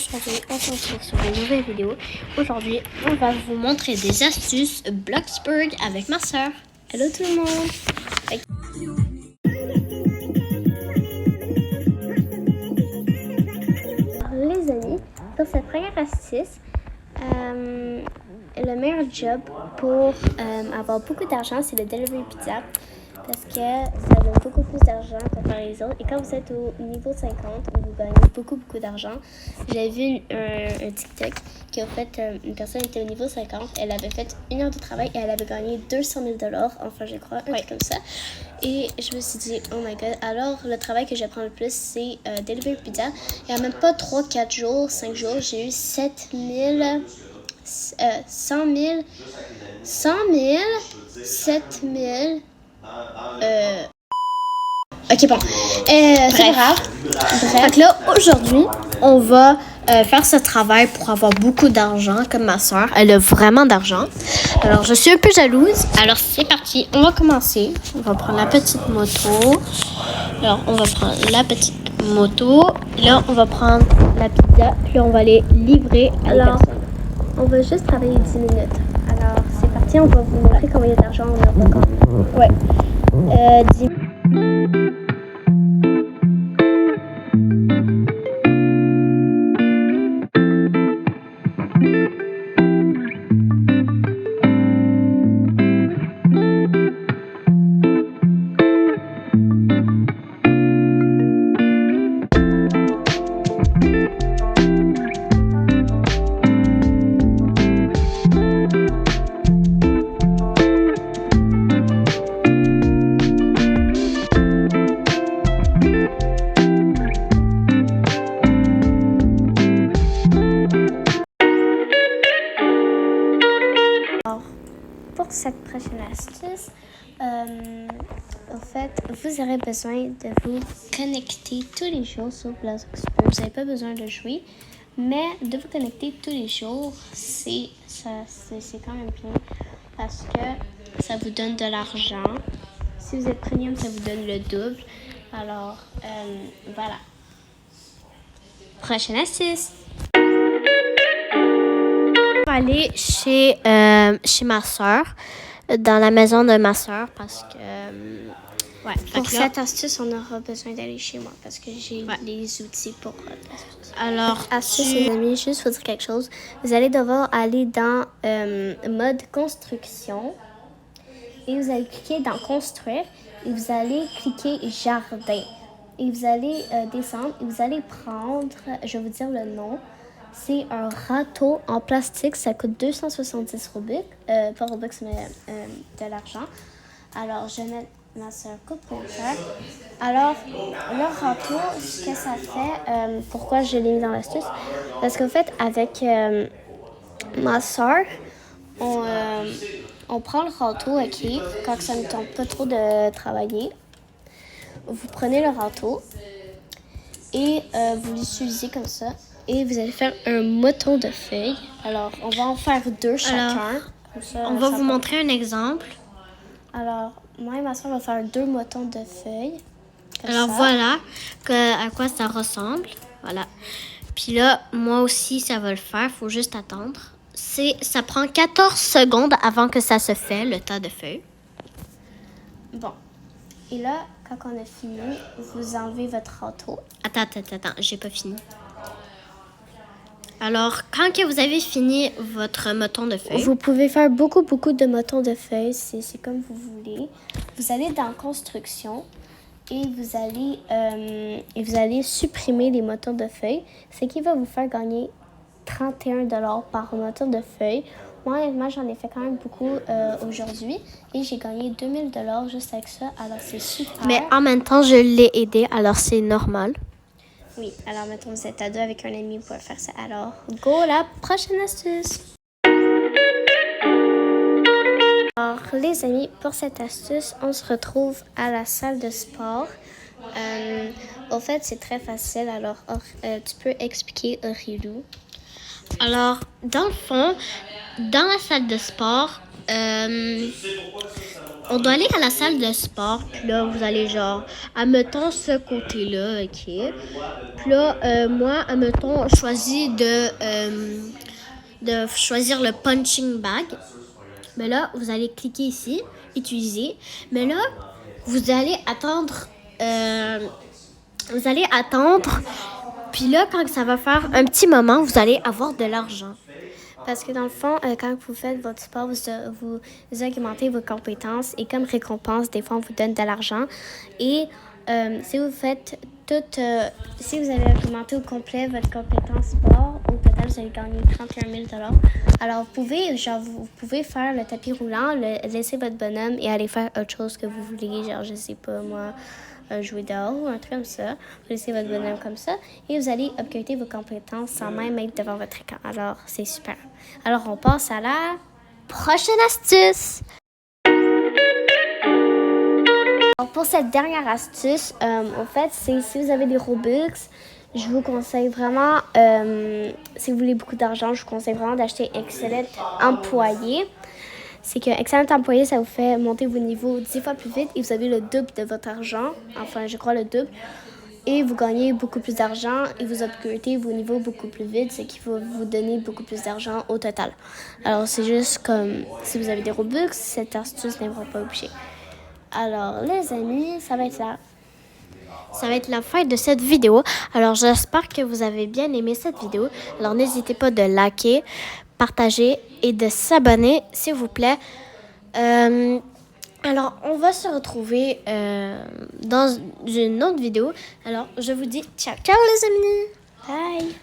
Aujourd'hui, on se retrouve sur une nouvelle vidéo. Aujourd'hui, on va vous montrer des astuces Bloxburg avec ma soeur. Hello tout le monde! Alors, les amis, pour cette première astuce, le meilleur job pour avoir beaucoup d'argent, c'est le delivery pizza. Parce que ça donne beaucoup plus d'argent comparé les autres. Et quand vous êtes au niveau 50, vous gagnez beaucoup d'argent. J'avais vu un TikTok qui, en fait, une personne était au niveau 50. Elle avait fait 1 heure de travail et elle avait gagné 200 000 $. Enfin, je crois, un truc comme ça. Et je me suis dit, oh my god. Alors, le travail que je prends le plus, c'est Delivery Pizza. Il n'y a même pas 3, 4 jours, 5 jours. J'ai eu 100 000, 7 000... Ok, bon. C'est pas grave. Bref. Donc là, aujourd'hui, on va faire ce travail pour avoir beaucoup d'argent, comme ma soeur. Elle a vraiment d'argent. Alors, je suis un peu jalouse. Alors, c'est parti. On va commencer. On va prendre la petite moto. Alors, on va prendre la petite moto. Là, on va prendre la pizza. Puis, on va aller livrer à la personne. On va juste travailler 10 minutes. Alors, c'est parti. On va vous montrer combien d'argent on a encore. Ouais. 10 Pour cette prochaine astuce, en fait, vous aurez besoin de vous connecter tous les jours sur Bloxburg. Vous n'avez pas besoin de jouer, mais de vous connecter tous les jours, c'est quand même bien parce que ça vous donne de l'argent. Si vous êtes premium, ça vous donne le double. Alors, voilà. Prochaine astuce. On va aller chez ma soeur, dans la maison de ma soeur, parce que pour cette astuce, on aura besoin d'aller chez moi, parce que j'ai les outils pour l'astuce. Alors, astuce, les amis, juste vous dire quelque chose. Vous allez devoir aller dans mode construction, et vous allez cliquer dans construire, et vous allez cliquer jardin. Et vous allez descendre, et vous allez prendre, je vais vous dire le nom. C'est un râteau en plastique. Ça coûte 270 Robux. Pas Robux, mais de l'argent. Alors, je mets ma soeur copropriétaire. Alors, le râteau, ce que ça fait, pourquoi je l'ai mis dans l'astuce? Parce qu'en fait, avec ma soeur, on prend le râteau, OK, quand ça ne tente pas trop de travailler. Vous prenez le râteau et vous l'utilisez comme ça. Et vous allez faire un moton de feuilles. Alors, on va en faire 2 chacun. Alors, comme ça, on va vous montrer un exemple. Alors, moi et ma soeur, on va faire 2 motons de feuilles. Alors, ça. Voilà à quoi ça ressemble. Voilà. Puis là, moi aussi, ça va le faire. Il faut juste attendre. Ça prend 14 secondes avant que ça se fait, le tas de feuilles. Bon. Et là, quand on a fini, vous enlevez votre râteau. Attends, j'ai pas fini. Alors, quand que vous avez fini votre moton de feuilles, vous pouvez faire beaucoup de motons de feuilles. C'est comme vous voulez. Vous allez dans construction et vous allez supprimer les motons de feuilles. Ce qui va vous faire gagner 31 $ par moton de feuilles. Moi, honnêtement, j'en ai fait quand même beaucoup aujourd'hui et j'ai gagné 2 000 $ juste avec ça. Alors, c'est super. Mais en même temps, je l'ai aidé, alors c'est normal. Oui, alors mettons vous êtes à 2 avec un ami, vous pouvez faire ça. Alors, go la prochaine astuce! Alors, les amis, pour cette astuce, on se retrouve à la salle de sport. Au fait, c'est très facile. Alors, tu peux expliquer, Aurilou? Alors, dans le fond, dans la salle de sport, on doit aller à la salle de sport. Puis là, vous allez genre, admettons ce côté-là, OK? Puis là, moi, admettons, choisis de choisir le punching bag. Mais là, vous allez cliquer ici, utiliser. Mais là, vous allez attendre. Vous allez attendre. Puis là, quand ça va faire un petit moment, vous allez avoir de l'argent. Parce que dans le fond, quand vous faites votre sport, vous augmentez vos compétences et comme récompense, des fois, on vous donne de l'argent. Et si vous faites si vous avez augmenté au complet votre compétence sport, au total, vous allez gagner 31 000 $. Alors, vous pouvez faire le tapis roulant, laisser votre bonhomme et aller faire autre chose que vous voulez. Genre, je sais pas, moi, jouer dehors ou un truc comme ça. Vous laissez votre bonhomme comme ça et vous allez upgrader vos compétences sans même être devant votre écran. Alors, c'est super. Alors, on passe à la prochaine astuce. Alors, pour cette dernière astuce, en fait, c'est si vous avez des Robux, je vous conseille vraiment, si vous voulez beaucoup d'argent, je vous conseille vraiment d'acheter Excellent Employé. C'est qu'un Excellent Employé, ça vous fait monter vos niveaux 10 fois plus vite et vous avez le double de votre argent. Enfin, je crois le double. Et vous gagnez beaucoup plus d'argent et vous upgradez vos niveaux beaucoup plus vite, ce qui va vous donner beaucoup plus d'argent au total. Alors, c'est juste comme si vous avez des Robux, cette astuce n'est vraiment pas obligée. Alors, les amis, ça va être la fin de cette vidéo. Alors, j'espère que vous avez bien aimé cette vidéo. Alors, n'hésitez pas de liker, partager et de s'abonner, s'il vous plaît. Alors, on va se retrouver dans une autre vidéo. Alors, je vous dis ciao, ciao les amis. Bye.